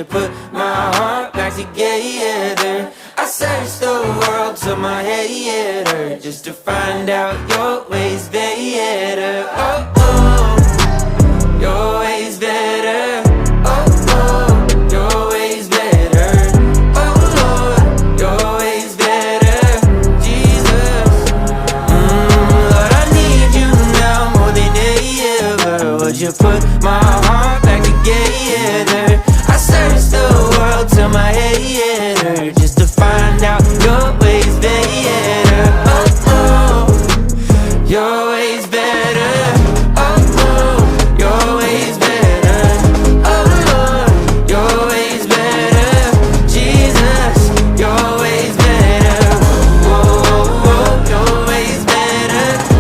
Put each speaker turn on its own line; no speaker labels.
you put my heart back together? I searched the world till my head hurt, just to find out your ways better. Oh, oh, your ways better. Oh, oh, your ways better. Oh, Lord, your ways better. Jesus, Lord, I need you now more than ever. Would you put